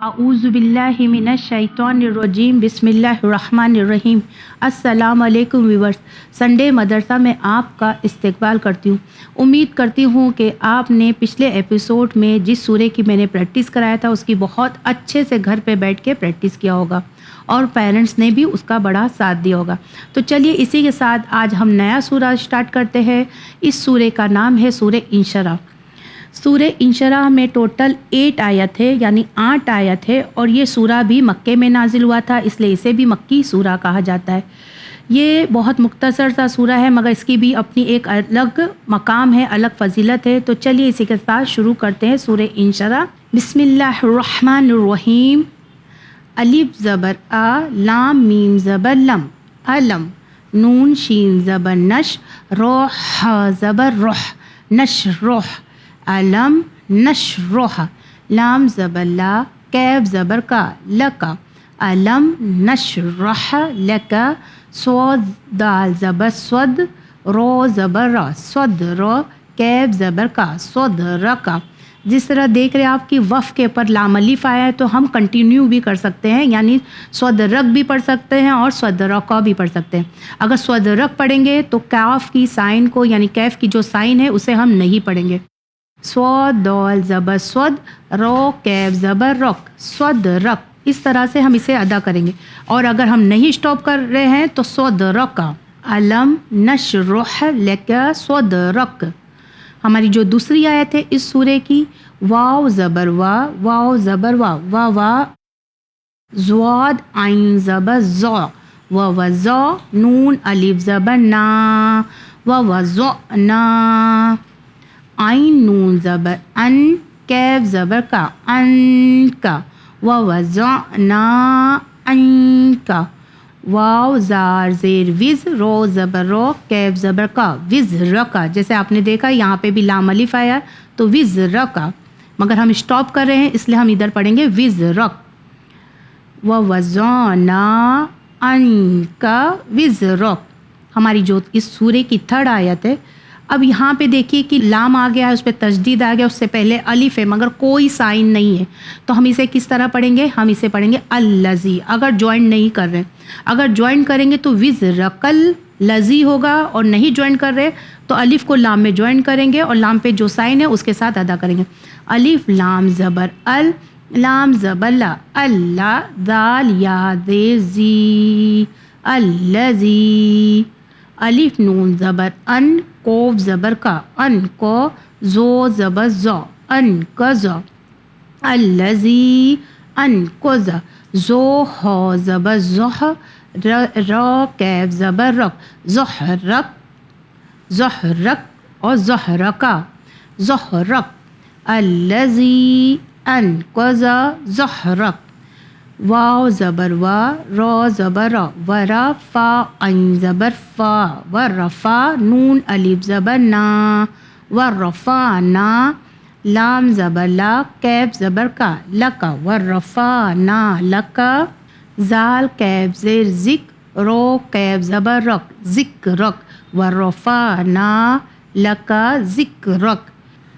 اعوذ باللہ من الشیطان الرجیم بسم اللہ الرحمن الرحیم۔ السلام علیکم ویورز، سنڈے مدرسہ میں آپ کا استقبال کرتی ہوں۔ امید کرتی ہوں کہ آپ نے پچھلے ایپیسوڈ میں جس سورے کی میں نے پریکٹس کرایا تھا اس کی بہت اچھے سے گھر پہ بیٹھ کے پریکٹس کیا ہوگا اور پیرنٹس نے بھی اس کا بڑا ساتھ دیا ہوگا۔ تو چلیے اسی کے ساتھ آج ہم نیا سورہ سٹارٹ کرتے ہیں۔ اس سورے کا نام ہے سورہ انشراح۔ سورہ انشراح میں ٹوٹل 8 آیت ہے، یعنی 8 آیت ہے، اور یہ سورہ بھی مکے میں نازل ہوا تھا، اس لیے اسے بھی مکی سورہ کہا جاتا ہے۔ یہ بہت مختصر سا سورہ ہے مگر اس کی بھی اپنی ایک الگ مقام ہے، الگ فضیلت ہے۔ تو چلیے اسی کے ساتھ شروع کرتے ہیں سورہ انشراح۔ بسم اللہ الرحمن الرحیم۔ الف زبر آ، لام میم زبر لم، علم، نون شین زبر نش، روح زبر روح، نش روح، علم نشرح، لام زبر لا، کیف زبر کا، لکا، علم نشرح لکا، صاد دال زبر صد، رو زبر را، صد رو، کیف زبر کا، صد رکا۔ جس طرح دیکھ رہے آپ کی وف کے اوپر لام الف آیا ہے تو ہم کنٹینیو بھی کر سکتے ہیں، یعنی صد رک بھی پڑھ سکتے ہیں اور صد رکا بھی پڑھ سکتے ہیں۔ اگر صد رک پڑھیں گے تو کاف کی سائن کو، یعنی کیف کی جو سائن ہے اسے ہم نہیں پڑھیں گے۔ صاد دال زبر صد، رو کیف زبر رک، صد رک، اس طرح سے ہم اسے ادا کریں گے۔ اور اگر ہم نہیں اسٹاپ کر رہے ہیں تو صد رکا، علم نشرح لکا صد رک۔ ہماری جو دوسری آیت ہے اس سورے کی، واو زبر وا، واو زبر وا، وا وا، زواد عین زبر زا، وا وا زا، نون الف زبر نا، وا وا زا نا، عین نون زبر ان، کیف زبر کا، ان کا، وا وا زا نا ان کا، واو زار زیر وز، رو زبر رو، کیف زبر کا، وز رکا۔ جیسے آپ نے دیکھا یہاں پہ بھی لام الف آیا تو وز رکا، مگر ہم اسٹاپ کر رہے ہیں اس لیے ہم ادھر پڑھیں گے وز رک۔ وَوَزَعْنَا عَنْكَ وِزْرَكَ۔ ہماری جو اس سورے کی 3rd آیت ہے۔ اب یہاں پہ دیکھیے کہ لام آ گیا ہے، اس پہ تشدید آ گیا، اس سے پہلے الف ہے مگر کوئی سائن نہیں ہے، تو ہم اسے کس طرح پڑھیں گے؟ ہم اسے پڑھیں گے الذی، اگر جوائن نہیں کر رہے۔ اگر جوائن کریں گے تو وزرکل لذی ہوگا، اور نہیں جوائن کر رہے تو الف کو لام میں جوائن کریں گے اور لام پہ جو سائن ہے اس کے ساتھ ادا کریں گے۔ الف لام زبر ال، لام زبر لا، اللہ، دال یا زیر زی، الذی، الف نون زبر ان، کوف زبر کا، ان کو، زو زبر زو، ان کا زو، الذی ان کو زا، زو ہو زبر زح، را کیف زبر رک، زحرک، زحرک اور زحرکا، زحرک، الذی ان کو زا، زحرک، واو زبر وا، را زبر را، ورا، فا عین زبر فا، ورفا، نون الف زبر نا، ورفعنا، لام زبر لا، کیف زبر کا، لکا، ورفعنا لکا، زال کیف زیر ذک، رو کیف زبر رک، ذکرک، ورفعنا لکا ذکرک۔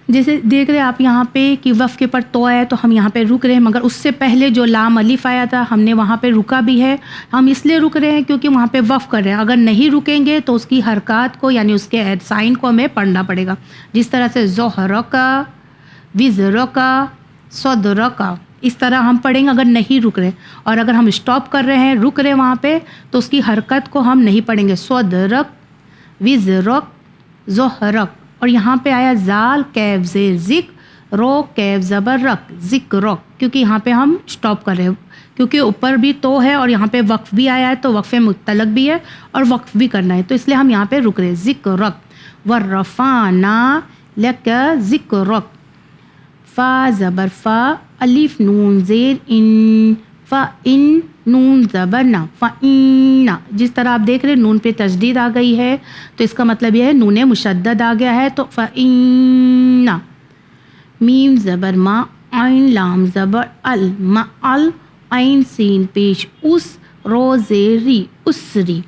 جیسے دیکھ رہے آپ یہاں پہ کہ وف کے اوپر تو آیا تو ہم یہاں پہ رک رہے ہیں، مگر اس سے پہلے جو لام الف آیا تھا ہم نے وہاں پہ رکا بھی ہے۔ ہم اس لیے رک رہے ہیں کیونکہ وہاں پہ وف کر رہے ہیں، اگر نہیں رکیں گے تو اس کی حرکات کو، یعنی اس کے سائن کو ہمیں پڑھنا پڑے گا، جس طرح سے زحرکا، وزرکا، صدرکا، اس طرح ہم پڑھیں گے اگر نہیں رک رہے۔ اور اگر ہم اسٹاپ کر رہے ہیں، رک رہے وہاں پہ، تو اس کی حرکت کو ہم نہیں پڑھیں گے، صدرک، وزرک، زحرک۔ اور یہاں پہ آیا زال کیف زیر ذک، رو کیف زبر رک، ذکرک، کیونکہ یہاں پہ ہم اسٹاپ کر رہے ہیں، کیونکہ اوپر بھی تو ہے اور یہاں پہ وقف بھی آیا ہے تو وقف مطلق بھی ہے اور وقف بھی کرنا ہے، تو اس لیے ہم یہاں پہ رک رہے ہیں، ذکرک، ورفعنا لک ذکرک، فا زبر فا، الف نون زیر ان، فا ان، نون زبر نا، فَإِنَّ، جس طرح آپ دیکھ رہے ہیں نون پہ تشدید آ گئی ہے تو اس کا مطلب یہ ہے نون مشدد آ گیا ہے، تو فَإِنَّ، میم زبر ما، عین لام زبر ال، مَعَل، عین سین پیش اس، رو زیر ری، اسری،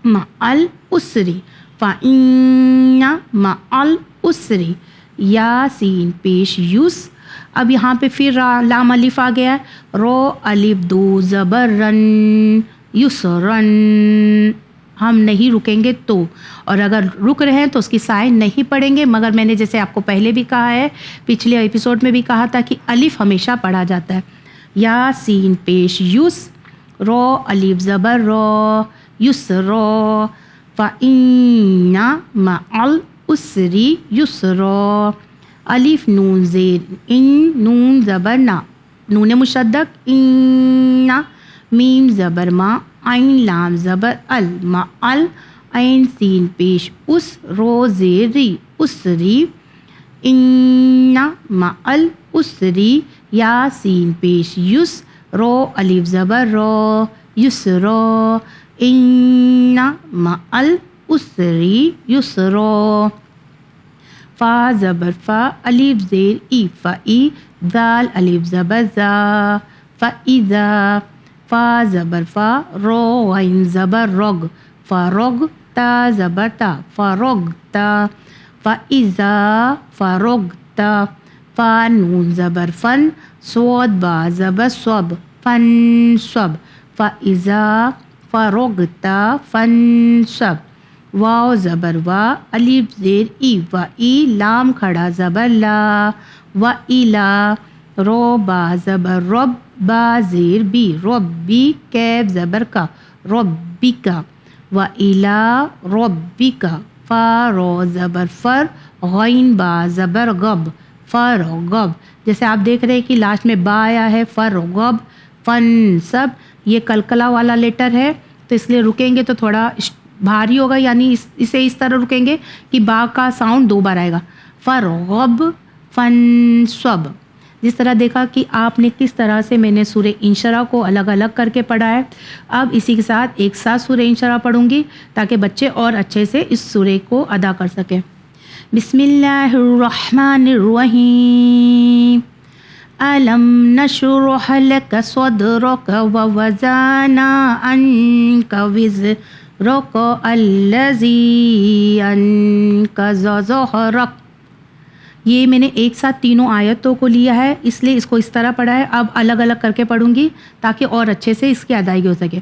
مَعَل اسری، فَإِنَّ مَعَل اسری، یا سین پیش یس، اب یہاں پہ پھر لام الف آ گیا ہے، رو الف دو زبر رن یسرن، ہم نہیں رکیں گے تو، اور اگر رک رہے ہیں تو اس کی سائن نہیں پڑھیں گے، مگر میں نے جیسے آپ کو پہلے بھی کہا ہے، پچھلے ایپیسوڈ میں بھی کہا تھا کہ الف ہمیشہ پڑھا جاتا ہے. یا سین پیش یس، رو الف زبر رو یسرو، فإن مع العسر یسرا، الف نون زیر ان، نون زبر نا، نون مشدد ان، میم زبر ما، عین لام زبر ال، ما ال، عین سین پیش اس، رو زیر ری اسری، ان مع العسری، یا سین پیش یس، رو الف زبر رو یسرا، ان مع العسری یسرا، فا زبر فا الف زیر ای، فای، ذال الف زبر زا، فاذا، فا زبر فا، رو عین زبر رگ، فرگ، تا زبر تا، فرگتا، فاذا فرگت، فا نون زبر فن، صاد با زبر صب، فانصب، فاذا فرغت فانصب، واو زبر وا، الف زیر ای، وای، لام کھڑا زبر لا، وإلا، رو با زبر رب، با زیر بی، ربی، کیف زبر کا، ربکا، وإلا ربک، فا رو زبر فر، غین با زبر غب، فرغب، جیسے آپ دیکھ رہے ہیں کہ لاسٹ میں با آیا ہے، فرغب، فنصب، یہ کلکلا والا لیٹر ہے تو اس لیے رکیں گے تو تھوڑا بھاری ہوگا، یعنی اسے اس طرح رکیں گے کہ با کا ساؤنڈ 2 بار آئے گا، فرغب فنصب. جس طرح دیکھا کہ آپ نے کس طرح سے میں نے سورہ انشراح کو الگ الگ کر کے پڑھا ہے، اب اسی کے ساتھ ایک ساتھ سورہ انشراح پڑھوں گی تاکہ بچے اور اچھے سے اس سورہ کو ادا کر سکیں. بسم اللہ الرحمن الرحیم، ألم نشرح لك صدرك ووضعنا عنك وزرك الذي أنقض ظهرك. یہ میں نے ایک ساتھ تینوں آیتوں کو لیا ہے، اس لیے اس کو اس طرح پڑھا ہے. اب الگ الگ کر کے پڑھوں گی تاکہ اور اچھے سے اس کی ادائیگی ہو سکے.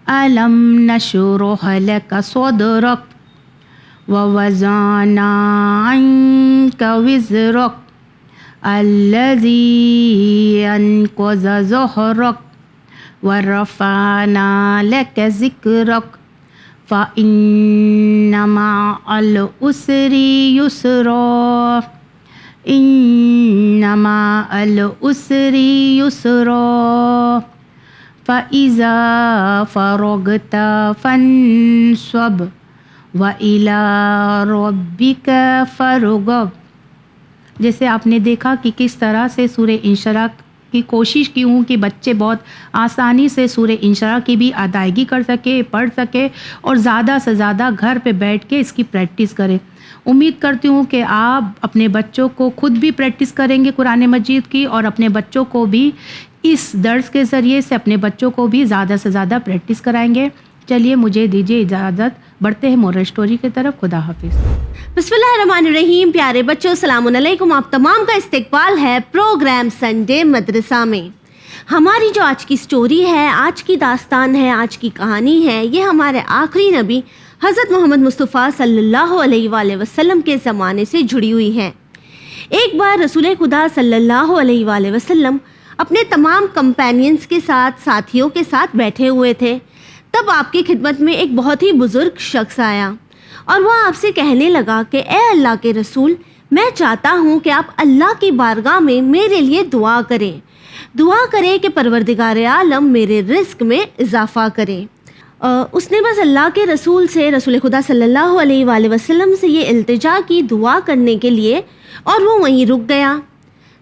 ألم نشرح لك صدرك ووضعنا عنك وزرك الذي أنقض ظهرك ورفعنا لك ذكرك فإن مع العسر يسرا، إن مع العسر يسرا، فإذا فرغت فانصب وإلى ربك فارغب. جیسے آپ نے دیکھا کہ کس طرح سے سورہ انشراح کی کوشش کی ہوں کہ بچے بہت آسانی سے سورہ انشراح کی بھی ادائیگی کر سکے، پڑھ سکے اور زیادہ سے زیادہ گھر پہ بیٹھ کے اس کی پریکٹس کریں. امید کرتی ہوں کہ آپ اپنے بچوں کو خود بھی پریکٹس کریں گے قرآن مجید کی، اور اپنے بچوں کو بھی اس درس کے ذریعے سے اپنے بچوں کو بھی زیادہ سے زیادہ پریکٹس کرائیں گے. چلیے مجھے دیجیے اجازت، بڑھتے ہیں مورل اسٹوری کی طرف. خدا حافظ. بسم اللہ الرحمن الرحیم. پیارے بچوں، السلام علیکم. آپ تمام کا استقبال ہے پروگرام سنڈے مدرسہ میں. ہماری جو آج کی سٹوری ہے، آج کی داستان ہے، آج کی کہانی ہے، یہ ہمارے آخری نبی حضرت محمد مصطفیٰ صلی اللہ علیہ وآلہ وسلم کے زمانے سے جڑی ہوئی ہے. ایک بار رسول خدا صلی اللہ علیہ وآلہ وسلم اپنے تمام کمپینینز کے ساتھ، ساتھیوں کے ساتھ بیٹھے ہوئے تھے. تب آپ کی خدمت میں ایک بہت ہی بزرگ شخص آیا اور وہ آپ سے کہنے لگا کہ اے اللہ کے رسول، میں چاہتا ہوں کہ آپ اللہ کی بارگاہ میں میرے لیے دعا کریں کہ پروردگار عالم میرے رزق میں اضافہ کرے. اس نے بس اللہ کے رسول سے، رسول خدا صلی اللہ علیہ وآلہ وسلم سے یہ التجا کی دعا کرنے کے لیے، اور وہ وہیں رک گیا.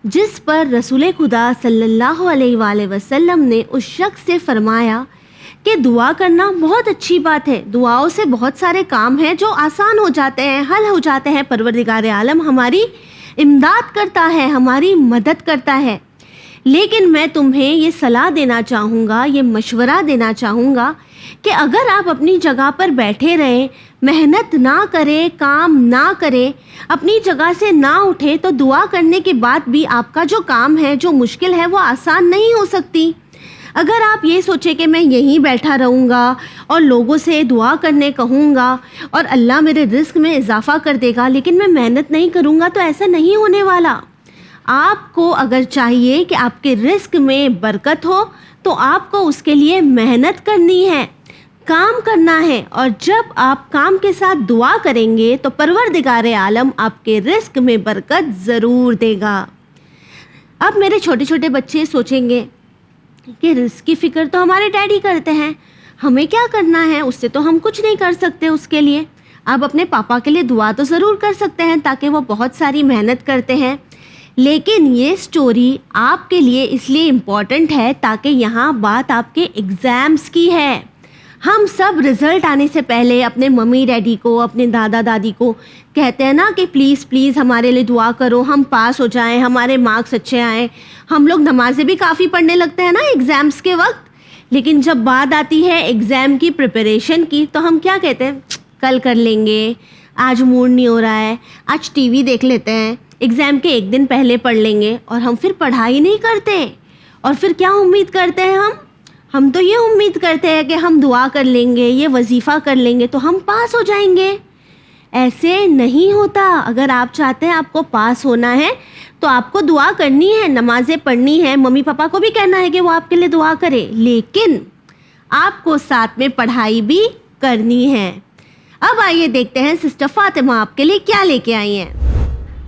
جس پر رسول خدا صلی اللہ علیہ وآلہ وسلم نے اس شخص سے فرمایا کہ دعا کرنا بہت اچھی بات ہے، دعاؤں سے بہت سارے کام ہیں جو آسان ہو جاتے ہیں، حل ہو جاتے ہیں. پروردگار عالم ہماری امداد کرتا ہے، ہماری مدد کرتا ہے. لیکن میں تمہیں یہ صلاح دینا چاہوں گا، یہ مشورہ دینا چاہوں گا کہ اگر آپ اپنی جگہ پر بیٹھے رہیں، محنت نہ کریں، کام نہ کریں، اپنی جگہ سے نہ اٹھیں، تو دعا کرنے کے بعد بھی آپ کا جو کام ہے، جو مشکل ہے، وہ آسان نہیں ہو سکتی۔ اگر آپ یہ سوچیں کہ میں یہیں بیٹھا رہوں گا اور لوگوں سے دعا کرنے کہوں گا اور اللہ میرے رزق میں اضافہ کر دے گا، لیکن میں محنت نہیں کروں گا، تو ایسا نہیں ہونے والا۔ آپ کو اگر چاہیے کہ آپ کے رزق میں برکت ہو تو آپ کو اس کے لیے محنت کرنی ہے، کام کرنا ہے، اور جب آپ کام کے ساتھ دعا کریں گے تو پروردگار عالم آپ کے رزق میں برکت ضرور دے گا۔ اب میرے چھوٹے چھوٹے بچے سوچیں گے کہ رزق کی فکر تو ہمارے ڈیڈی کرتے ہیں، ہمیں کیا کرنا ہے، اس سے تو ہم کچھ نہیں کر سکتے۔ اس کے لیے آپ اپنے پاپا کے لیے دعا تو ضرور کر سکتے ہیں تاکہ وہ بہت ساری محنت کرتے ہیں، لیکن یہ سٹوری آپ کے لیے اس لیے امپورٹنٹ ہے تاکہ یہاں بات آپ کے ایگزامز کی ہے۔ ہم سب رزلٹ آنے سے پہلے اپنے ممی ڈیڈی کو، اپنے دادا دادی کو کہتے ہیں نا کہ پلیز پلیز ہمارے لیے دعا کرو، ہم پاس ہو جائیں، ہمارے مارکس اچھے آئیں۔ ہم لوگ نمازیں بھی کافی پڑھنے لگتے ہیں نا ایگزامز کے وقت، لیکن جب بات آتی ہے ایگزام کی پریپریشن کی تو ہم کیا کہتے ہیں؟ کل کر لیں گے، آج موڈ نہیں ہو رہا ہے، آج ٹی وی دیکھ لیتے ہیں، ایگزام کے ایک دن پہلے پڑھ لیں گے، اور ہم پھر پڑھائی نہیں کرتے۔ اور پھر کیا امید کرتے ہیں ہم تو یہ امید کرتے ہیں کہ ہم دعا کر لیں گے، یہ وظیفہ کر لیں گے تو ہم پاس ہو جائیں گے۔ ایسے نہیں ہوتا۔ اگر آپ چاہتے ہیں آپ کو پاس ہونا ہے تو آپ کو دعا کرنی ہے، نمازیں پڑھنی ہے، ممی پاپا کو بھی کہنا ہے کہ وہ آپ کے لیے دعا کرے، لیکن آپ کو ساتھ میں پڑھائی بھی کرنی ہے۔ اب آئیے دیکھتے ہیں سسٹر فاطمہ آپ کے لیے کیا لے کے آئی ہیں۔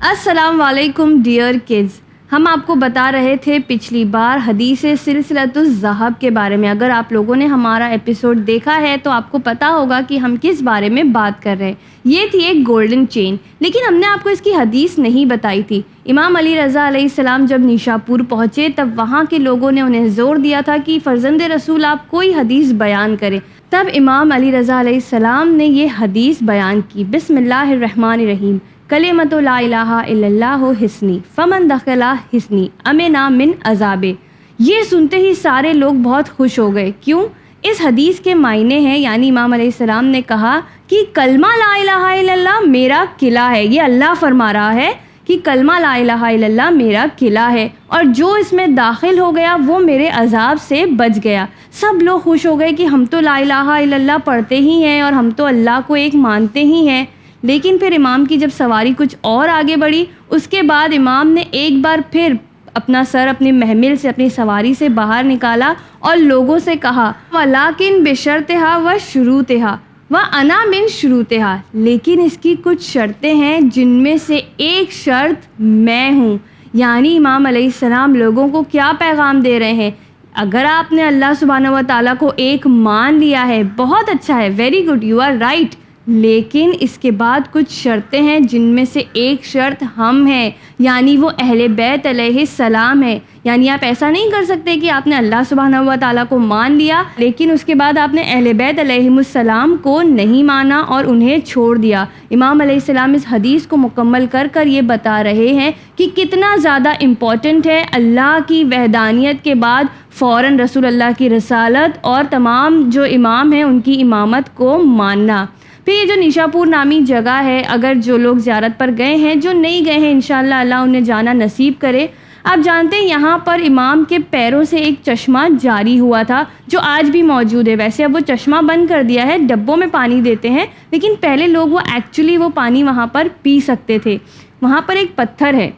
السلام علیکم ڈیئر کڈز، ہم آپ کو بتا رہے تھے پچھلی بار حدیث سلسلۃ الذہب کے بارے میں۔ اگر آپ لوگوں نے ہمارا ایپیسوڈ دیکھا ہے تو آپ کو پتا ہوگا کہ ہم کس بارے میں بات کر رہے ہیں۔ یہ تھی ایک گولڈن چین، لیکن ہم نے آپ کو اس کی حدیث نہیں بتائی تھی۔ امام علی رضا علیہ السلام جب نیشاپور پہنچے تب وہاں کے لوگوں نے انہیں زور دیا تھا کہ فرزند رسول آپ کوئی حدیث بیان کریں۔ تب امام علی رضا علیہ السلام نے یہ حدیث بیان کی، بسم اللہ الرحمن الرحیم، کلمۃ لا الہ الا اللہ حسنی فمن دخلہ حسنی امنا من عذابے۔ یہ سنتے ہی سارے لوگ بہت خوش ہو گئے۔ کیوں؟ اس حدیث کے معنی ہیں، یعنی امام علیہ السلام نے کہا کہ کلمہ لا الہ الا اللہ میرا قلعہ ہے۔ یہ اللہ فرما رہا ہے کہ کلمہ لا الہ الا اللہ میرا قلعہ ہے، اور جو اس میں داخل ہو گیا وہ میرے عذاب سے بچ گیا۔ سب لوگ خوش ہو گئے کہ ہم تو لا الہ الا اللہ پڑھتے ہی ہیں اور ہم تو اللہ کو ایک مانتے ہی ہیں۔ لیکن پھر امام کی جب سواری کچھ اور آگے بڑھی، اس کے بعد امام نے ایک بار پھر اپنا سر اپنی محمل سے، اپنی سواری سے باہر نکالا اور لوگوں سے کہا وَلَٰكِن بِشَرْطِهَا وَشُرُوطِهَا وَأَنَا مِن شُرُوطِهَا، لیکن اس کی کچھ شرطیں ہیں جن میں سے ایک شرط میں ہوں۔ یعنی امام علیہ السلام لوگوں کو کیا پیغام دے رہے ہیں؟ اگر آپ نے اللہ سبحانہ و تعالیٰ کو ایک مان لیا ہے، بہت اچھا ہے، very good, you are right, لیکن اس کے بعد کچھ شرطیں ہیں جن میں سے ایک شرط ہم ہیں، یعنی وہ اہل بیت علیہ السلام ہے۔ یعنی آپ ایسا نہیں کر سکتے کہ آپ نے اللہ سبحانہ و تعالیٰ کو مان لیا لیکن اس کے بعد آپ نے اہل بیت علیہ السلام کو نہیں مانا اور انہیں چھوڑ دیا۔ امام علیہ السلام اس حدیث کو مکمل کر کر یہ بتا رہے ہیں کہ کتنا زیادہ امپورٹنٹ ہے اللہ کی وحدانیت کے بعد فوراً رسول اللہ کی رسالت اور تمام جو امام ہیں ان کی امامت کو ماننا۔ پھر یہ جو نیشاپور نامی جگہ ہے، اگر جو لوگ زیارت پر گئے ہیں، جو نہیں گئے ہیں انشاءاللہ اللہ انہیں جانا نصیب کرے۔ آپ جانتے ہیں یہاں پر امام کے پیروں سے ایک چشمہ جاری ہوا تھا جو آج بھی موجود ہے۔ ویسے اب وہ چشمہ بند کر دیا ہے، ڈبوں میں پانی دیتے ہیں، لیکن پہلے لوگ وہ پانی وہاں پر پی سکتے تھے۔ وہاں پر ایک پتھر ہے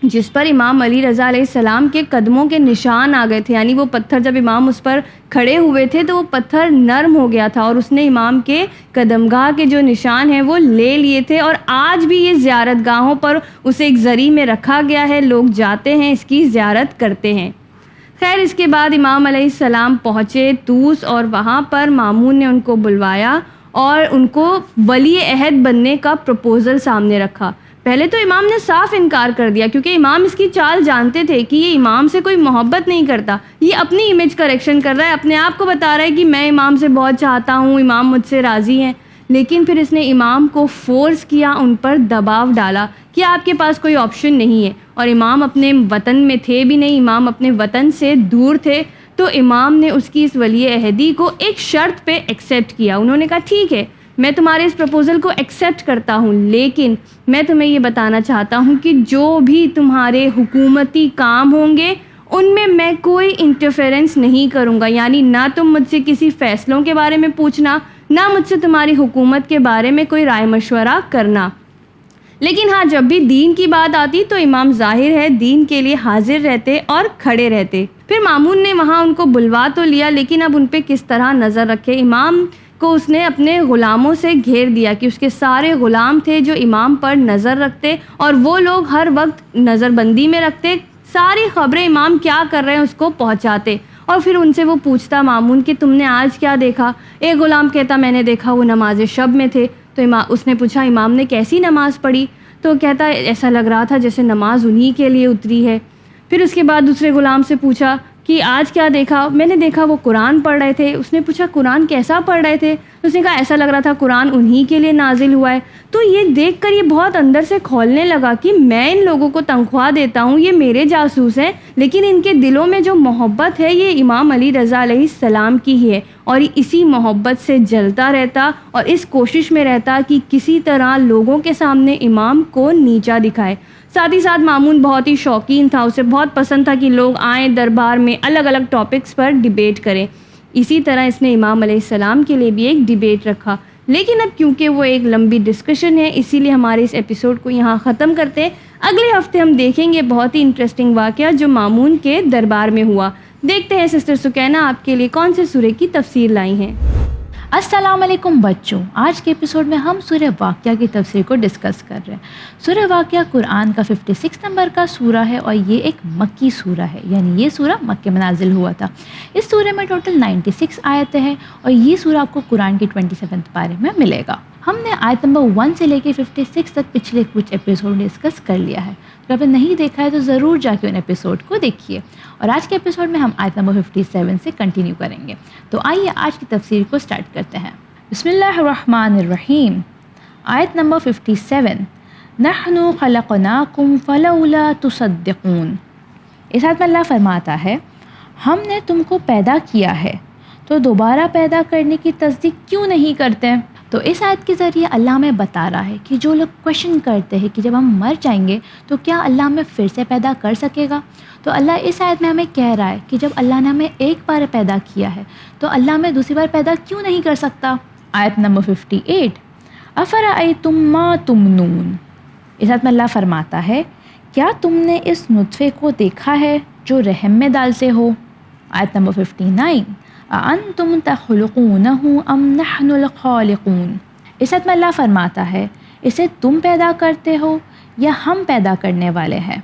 جس پر امام علی رضا علیہ السلام کے قدموں کے نشان آ گئے تھے، یعنی وہ پتھر جب امام اس پر کھڑے ہوئے تھے تو وہ پتھر نرم ہو گیا تھا اور اس نے امام کے قدمگاہ کے جو نشان ہیں وہ لے لیے تھے، اور آج بھی یہ زیارت گاہوں پر اسے ایک ذریعے میں رکھا گیا ہے، لوگ جاتے ہیں، اس کی زیارت کرتے ہیں۔ خیر، اس کے بعد امام علیہ السلام پہنچے طوس، اور وہاں پر مامون نے ان کو بلوایا اور ان کو ولی عہد بننے کا پروپوزل سامنے رکھا۔ پہلے تو امام نے صاف انکار کر دیا کیونکہ امام اس کی چال جانتے تھے کہ یہ امام سے کوئی محبت نہیں کرتا، یہ اپنی امیج کریکشن کر رہا ہے، اپنے آپ کو بتا رہا ہے کہ میں امام سے بہت چاہتا ہوں، امام مجھ سے راضی ہیں۔ لیکن پھر اس نے امام کو فورس کیا، ان پر دباؤ ڈالا کہ آپ کے پاس کوئی آپشن نہیں ہے۔ اور امام اپنے وطن میں تھے بھی نہیں، امام اپنے وطن سے دور تھے، تو امام نے اس کی اس ولی عہدی کو ایک شرط پہ ایکسیپٹ کیا. انہوں نے کہا ٹھیک ہے میں تمہارے اس پرپوزل کو ایکسیپٹ کرتا ہوں، لیکن میں تمہیں یہ بتانا چاہتا ہوں کہ جو بھی تمہارے حکومتی کام ہوں گے ان میں کوئی انٹرفیرنس نہیں کروں گا، یعنی نہ تم مجھ سے کسی فیصلوں کے بارے میں پوچھنا، نہ مجھ سے تمہاری حکومت کے بارے میں کوئی رائے مشورہ کرنا. لیکن ہاں جب بھی دین کی بات آتی تو امام ظاہر ہے دین کے لیے حاضر رہتے اور کھڑے رہتے. پھر مامون نے وہاں ان کو بلوا تو لیا، لیکن اب ان پہ کس طرح نظر رکھے. امام کو اس نے اپنے غلاموں سے گھیر دیا کہ اس کے سارے غلام تھے جو امام پر نظر رکھتے، اور وہ لوگ ہر وقت نظر بندی میں رکھتے، ساری خبریں امام کیا کر رہے ہیں اس کو پہنچاتے. اور پھر ان سے وہ پوچھتا مامون کہ تم نے آج کیا دیکھا. ایک غلام کہتا میں نے دیکھا وہ نماز شب میں تھے. تو اس نے پوچھا امام نے کیسی نماز پڑھی؟ تو کہتا ایسا لگ رہا تھا جیسے نماز انہی کے لیے اتری ہے. پھر اس کے بعد دوسرے غلام سے پوچھا کہ آج کیا دیکھا؟ میں نے دیکھا وہ قرآن پڑھ رہے تھے. اس نے پوچھا قرآن کیسا پڑھ رہے تھے؟ اس نے کہا ایسا لگ رہا تھا قرآن انہی کے لیے نازل ہوا ہے. تو یہ دیکھ کر یہ بہت اندر سے کھولنے لگا کہ میں ان لوگوں کو تنخواہ دیتا ہوں، یہ میرے جاسوس ہیں، لیکن ان کے دلوں میں جو محبت ہے یہ امام علی رضا علیہ السلام کی ہی ہے، اور اسی محبت سے جلتا رہتا اور اس کوشش میں رہتا کہ کسی طرح لوگوں کے سامنے امام کو نیچا دکھائے. ساتھ ہی ساتھ مامون بہت ہی شوقین تھا، اسے بہت پسند تھا کہ لوگ آئیں دربار میں الگ الگ ٹاپکس پر ڈیبیٹ کریں. اسی طرح اس نے امام علیہ السلام کے لیے بھی ایک ڈیبیٹ رکھا. لیکن اب کیونکہ وہ ایک لمبی ڈسکشن ہے اسی لیے ہمارے اس ایپیسوڈ کو یہاں ختم کرتے ہیں. اگلے ہفتے ہم دیکھیں گے بہت ہی انٹرسٹنگ واقعہ جو مامون کے دربار میں ہوا. دیکھتے ہیں سسٹر سکینہ آپ کے لیے کون سے سورے کی تفسیر لائی ہیں. السلام علیکم بچوں، آج کے ایپیسوڈ میں ہم سورہ واقعہ کی تفسیر کو ڈسکس کر رہے ہیں. سورہ واقعہ قرآن کا 56 نمبر کا سورہ ہے اور یہ ایک مکی سورہ ہے، یعنی یہ سورہ مکے میں نازل ہوا تھا. اس سورہ میں ٹوٹل 96 آیتیں ہیں اور یہ سورہ آپ کو قرآن کی 27 پارے میں ملے گا. ہم نے آیت نمبر 1 سے لے کے 56 تک پچھلے کچھ ایپیسوڈ ڈسکس کر لیا ہے. اگر آپ نے نہیں دیکھا ہے تو ضرور جا کے ان ایپیسوڈ کو دیکھیے. اور آج کے ایپیسوڈ میں ہم آیت نمبر 57 سے کنٹینیو کریں گے. تو آئیے آج کی تفسیر کو سٹارٹ کرتے ہیں. بسم اللہ الرحمن الرحیم. آیت نمبر 57. نحن خلقناکم فلولا تصدقون. اس آیت میں اللہ فرماتا ہے ہم نے تم کو پیدا کیا ہے تو دوبارہ پیدا کرنے کی تصدیق کیوں نہیں کرتے؟ تو اس آیت کے ذریعے اللہ ہمیں بتا رہا ہے کہ جو لوگ کویشچن کرتے ہیں کہ جب ہم مر جائیں گے تو کیا اللہ ہمیں پھر سے پیدا کر سکے گا، تو اللہ اس آیت میں ہمیں کہہ رہا ہے کہ جب اللہ نے ہمیں ایک بار پیدا کیا ہے تو اللہ ہمیں دوسری بار پیدا کیوں نہیں کر سکتا. آیت نمبر 58. افرأیتم ما تمنون. اس آیت میں اللہ فرماتا ہے کیا تم نے اس نطفے کو دیکھا ہے جو رحم میں ڈالتے ہو. آیت نمبر 59. اَأَنْتُمْ تَخْلُقُونَهُ أَمْ نَحْنُ الْخَالِقُونَ. اس آیت میں اللہ فرماتا ہے اسے تم پیدا کرتے ہو یا ہم پیدا کرنے والے ہیں.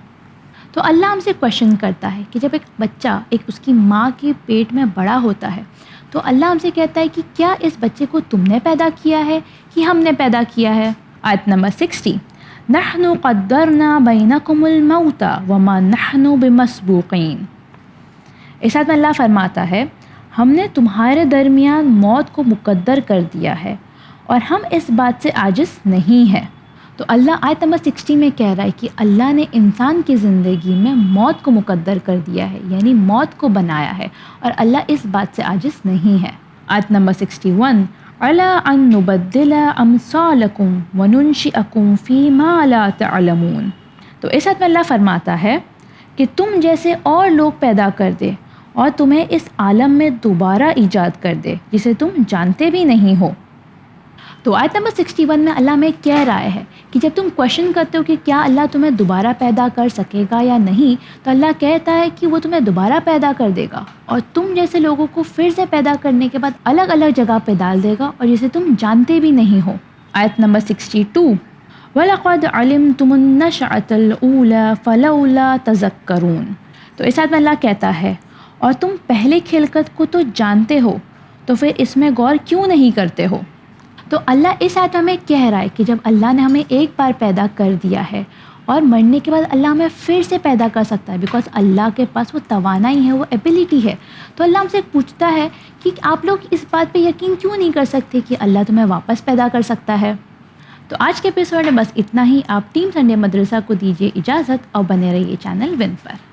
تو اللہ ہم سے کویشچن کرتا ہے کہ جب ایک بچہ اس کی ماں کے پیٹ میں بڑا ہوتا ہے تو اللہ ہم سے کہتا ہے کہ کیا اس بچے کو تم نے پیدا کیا ہے کہ ہم نے پیدا کیا ہے. آیت نمبر 60. نَحْنُ قَدَّرْنَا بَيْنَكُمُ الْمَوْتَ وَمَا نَحْنُ بِمَسْبُوقِينَ. اس آیت میں اللہ فرماتا ہے ہم نے تمہارے درمیان موت کو مقدر کر دیا ہے اور ہم اس بات سے عاجز نہیں ہیں. تو اللہ آیت نمبر 60 میں کہہ رہا ہے کہ اللہ نے انسان کی زندگی میں موت کو مقدر کر دیا ہے، یعنی موت کو بنایا ہے، اور اللہ اس بات سے عاجز نہیں ہے. آیت نمبر 61. عَلَىٰ أَن نُبَدِّلَ أَمْثَالَكُمْ وَنُنشِئَكُمْ فِي مَا لَا تَعْلَمُونَ. تو اس آیت میں اللہ فرماتا ہے کہ تم جیسے اور لوگ پیدا کر دے اور تمہیں اس عالم میں دوبارہ ایجاد کر دے جسے تم جانتے بھی نہیں ہو. تو آیت نمبر 61 میں اللہ میں کہہ رہا ہے کہ جب تم کویشچن کرتے ہو کہ کیا اللہ تمہیں دوبارہ پیدا کر سکے گا یا نہیں، تو اللہ کہتا ہے کہ وہ تمہیں دوبارہ پیدا کر دے گا اور تم جیسے لوگوں کو پھر سے پیدا کرنے کے بعد الگ الگ جگہ پہ ڈال دے گا اور جسے تم جانتے بھی نہیں ہو. آیت نمبر 62. وَلَقَدْ عَلِمْتُمُ النَّشْأَةَ الْأُولَىٰ فَلَوْلَا تَذَكَّرُونَ. تو اس آیت میں اللہ کہتا ہے اور تم پہلے خلقت کو تو جانتے ہو تو پھر اس میں غور کیوں نہیں کرتے ہو. تو اللہ اس آیت میں ہمیں کہہ رہا ہے کہ جب اللہ نے ہمیں ایک بار پیدا کر دیا ہے اور مرنے کے بعد اللہ ہمیں پھر سے پیدا کر سکتا ہے، بیکاز اللہ کے پاس وہ توانائی ہے، وہ ایبیلٹی ہے. تو اللہ ہم سے پوچھتا ہے کہ آپ لوگ اس بات پہ یقین کیوں نہیں کر سکتے کہ اللہ تمہیں واپس پیدا کر سکتا ہے. تو آج کے ایپیسوڈ میں بس اتنا ہی. آپ ٹیم سنڈے مدرسہ کو دیجیے اجازت اور بنے رہیے چینل ون پر.